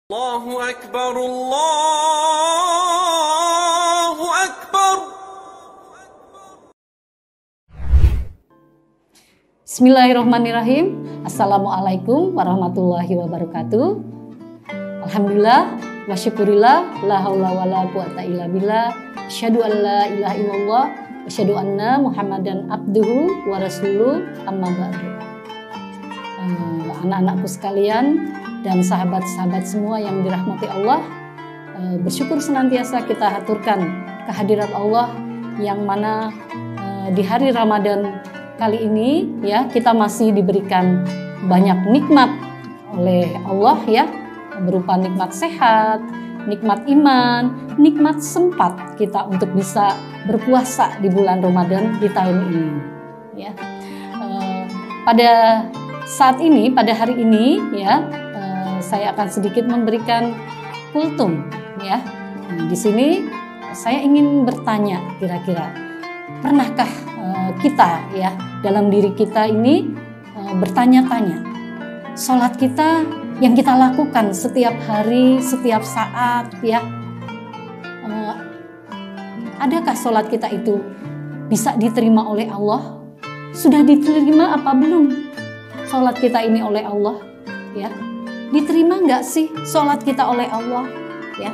Allahu Akbar, Allahu Akbar. Bismillahirrahmanirrahim. Assalamualaikum warahmatullahi wabarakatuh. Alhamdulillah wa syukurillah, la haula wala quwata illa billah. Asyhadu an la ilaha illallah wa asyhadu anna Muhammadan abduhu wa rasuluh, amma ba'du. Anak-anakku sekalian dan sahabat-sahabat semua yang dirahmati Allah, bersyukur senantiasa kita haturkan kehadirat Allah yang mana di hari Ramadan kali ini ya kita masih diberikan banyak nikmat oleh Allah ya, berupa nikmat sehat, nikmat iman, nikmat sempat kita untuk bisa berpuasa di bulan Ramadan di tahun ini ya. Pada saat ini, pada hari ini ya, saya akan sedikit memberikan kultum ya. Di sini saya ingin bertanya, kira-kira pernahkah kita ya dalam diri kita ini bertanya-tanya, sholat kita yang kita lakukan setiap hari, setiap saat ya, adakah sholat kita itu bisa diterima oleh Allah? Sudah diterima apa belum sholat kita ini oleh Allah ya? Diterima nggak sih sholat kita oleh Allah ya?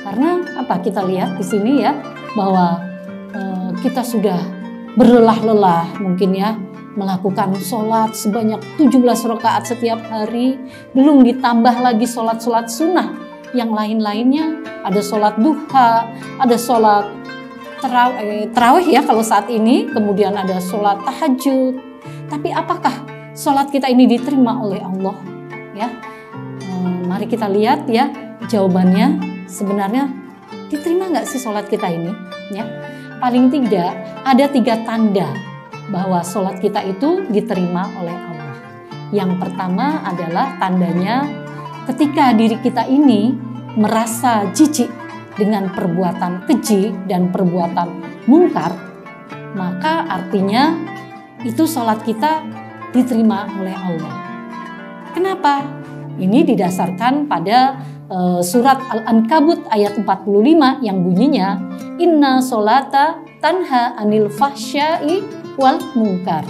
Karena apa, kita lihat di sini ya bahwa kita sudah berlelah-lelah mungkin ya melakukan sholat sebanyak 17 rakaat setiap hari, belum ditambah lagi sholat-sholat sunnah yang lain-lainnya, ada sholat duha, ada sholat terawih ya kalau saat ini, kemudian ada sholat tahajud. Tapi apakah sholat kita ini diterima oleh Allah ya? Mari kita lihat ya jawabannya. Sebenarnya diterima nggak sih sholat kita ini ya? Paling tidak ada 3 tanda bahwa sholat kita itu diterima oleh Allah. Yang pertama adalah tandanya ketika diri kita ini merasa jijik dengan perbuatan keji dan perbuatan mungkar, maka artinya itu sholat kita diterima oleh Allah. Kenapa? Ini didasarkan pada surat Al-Ankabut ayat 45 yang bunyinya, Inna sholata tanha anil fahsya'i wal munkar.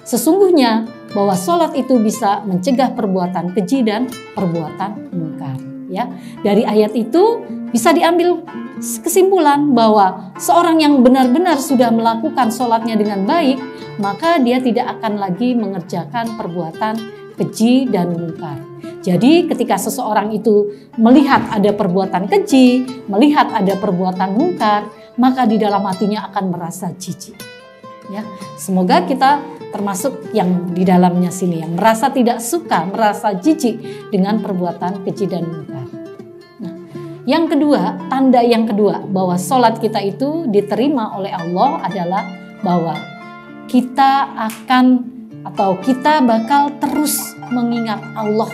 Sesungguhnya bahwa sholat itu bisa mencegah perbuatan keji dan perbuatan mungkar. Ya, dari ayat itu bisa diambil kesimpulan bahwa seorang yang benar-benar sudah melakukan sholatnya dengan baik, maka dia tidak akan lagi mengerjakan perbuatan keji dan mungkar. Jadi ketika seseorang itu melihat ada perbuatan keji, melihat ada perbuatan mungkar, maka di dalam hatinya akan merasa jijik. Ya, semoga kita termasuk yang di dalamnya sini yang merasa tidak suka, merasa jijik dengan perbuatan keji dan mungkar. Nah, yang kedua, tanda yang kedua bahwa sholat kita itu diterima oleh Allah adalah bahwa kita akan atau kita bakal terus mengingat Allah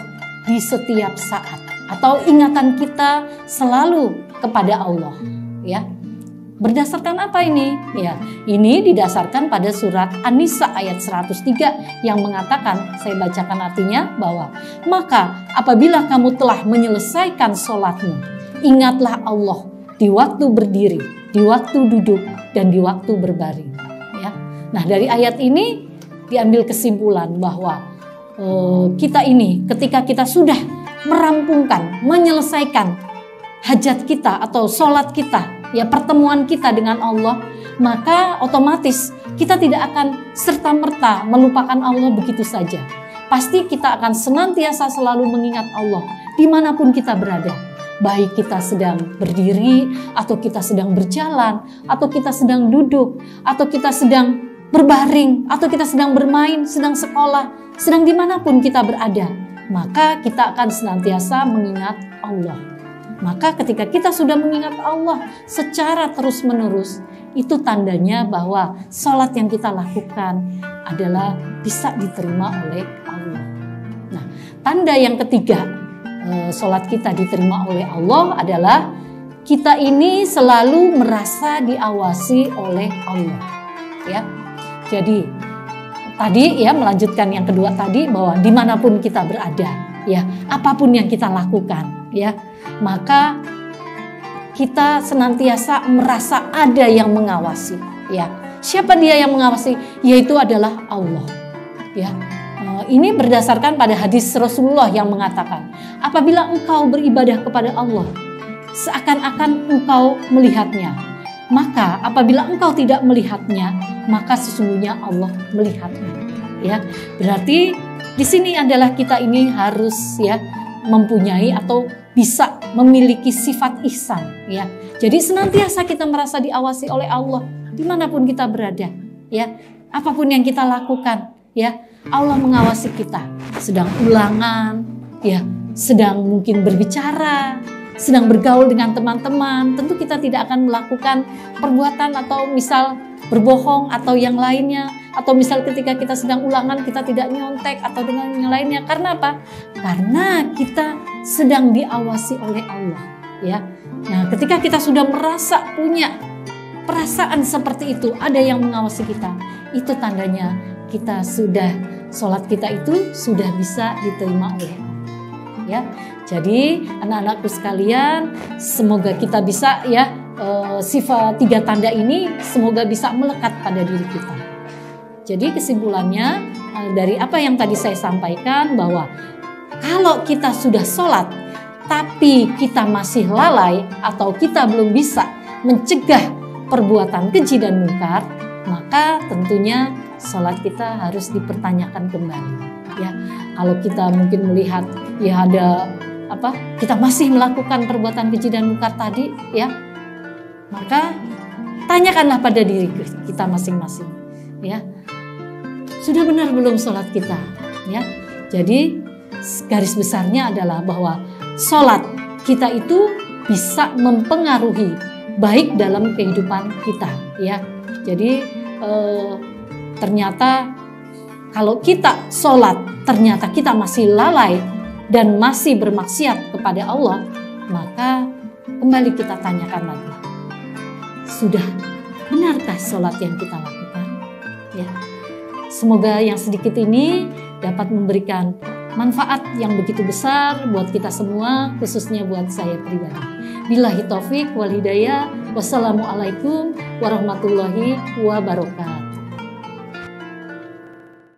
di setiap saat, atau ingatan kita selalu kepada Allah ya. Berdasarkan apa ini? Ya, ini didasarkan pada surat An-Nisa ayat 103 yang mengatakan, saya bacakan artinya, bahwa maka apabila kamu telah menyelesaikan sholatmu, ingatlah Allah di waktu berdiri, di waktu duduk, dan di waktu berbaring ya. Nah, dari ayat ini diambil kesimpulan bahwa kita ini ketika kita sudah merampungkan, menyelesaikan hajat kita atau sholat kita, ya pertemuan kita dengan Allah, maka otomatis kita tidak akan serta-merta melupakan Allah begitu saja. Pasti kita akan senantiasa selalu mengingat Allah dimanapun kita berada. Baik kita sedang berdiri, atau kita sedang berjalan, atau kita sedang duduk, atau kita sedang berbaring, atau kita sedang bermain, sedang sekolah, sedang dimanapun kita berada, maka kita akan senantiasa mengingat Allah. Maka ketika kita sudah mengingat Allah secara terus-menerus, itu tandanya bahwa sholat yang kita lakukan adalah bisa diterima oleh Allah. Nah, tanda yang ketiga sholat kita diterima oleh Allah adalah kita ini selalu merasa diawasi oleh Allah ya. Jadi tadi ya melanjutkan yang kedua tadi bahwa dimanapun kita berada, ya, apapun yang kita lakukan, ya, maka kita senantiasa merasa ada yang mengawasi, ya. Siapa dia yang mengawasi? Yaitu adalah Allah, ya. Ini berdasarkan pada hadis Rasulullah yang mengatakan, apabila engkau beribadah kepada Allah, seakan-akan engkau melihatnya. Maka apabila engkau tidak melihatnya, maka sesungguhnya Allah melihatnya. Ya, berarti di sini adalah kita ini harus ya mempunyai atau bisa memiliki sifat ihsan. Ya, jadi senantiasa kita merasa diawasi oleh Allah dimanapun kita berada. Ya, apapun yang kita lakukan, ya Allah mengawasi kita. Sedang ulangan, ya, sedang mungkin berbicara, sedang bergaul dengan teman-teman, tentu kita tidak akan melakukan perbuatan atau misal berbohong atau yang lainnya, atau misal ketika kita sedang ulangan kita tidak nyontek atau dengan yang lainnya. Karena apa? Karena kita sedang diawasi oleh Allah, ya. Nah, ketika kita sudah merasa punya perasaan seperti itu, ada yang mengawasi kita, itu tandanya kita sudah, sholat kita itu sudah bisa diterima oleh Allah. Ya, jadi anak-anakku sekalian, semoga kita bisa ya sifat 3 tanda ini semoga bisa melekat pada diri kita. Jadi kesimpulannya dari apa yang tadi saya sampaikan, bahwa kalau kita sudah sholat tapi kita masih lalai atau kita belum bisa mencegah perbuatan keji dan mungkar, maka tentunya sholat kita harus dipertanyakan kembali. Ya, kalau kita mungkin melihat ya ada apa, kita masih melakukan perbuatan keji dan mungkar tadi, ya, maka tanyakanlah pada diri kita masing-masing, ya, sudah benar belum sholat kita, ya. Jadi garis besarnya adalah bahwa sholat kita itu bisa mempengaruhi baik dalam kehidupan kita, ya. Jadi ternyata kalau kita sholat ternyata kita masih lalai dan masih bermaksiat kepada Allah, maka kembali kita tanyakan lagi, sudah benarkah sholat yang kita lakukan? Ya, semoga yang sedikit ini dapat memberikan manfaat yang begitu besar buat kita semua, khususnya buat saya pribadi. Billahi taufik wal hidayah. Wassalamualaikum warahmatullahi wabarakatuh.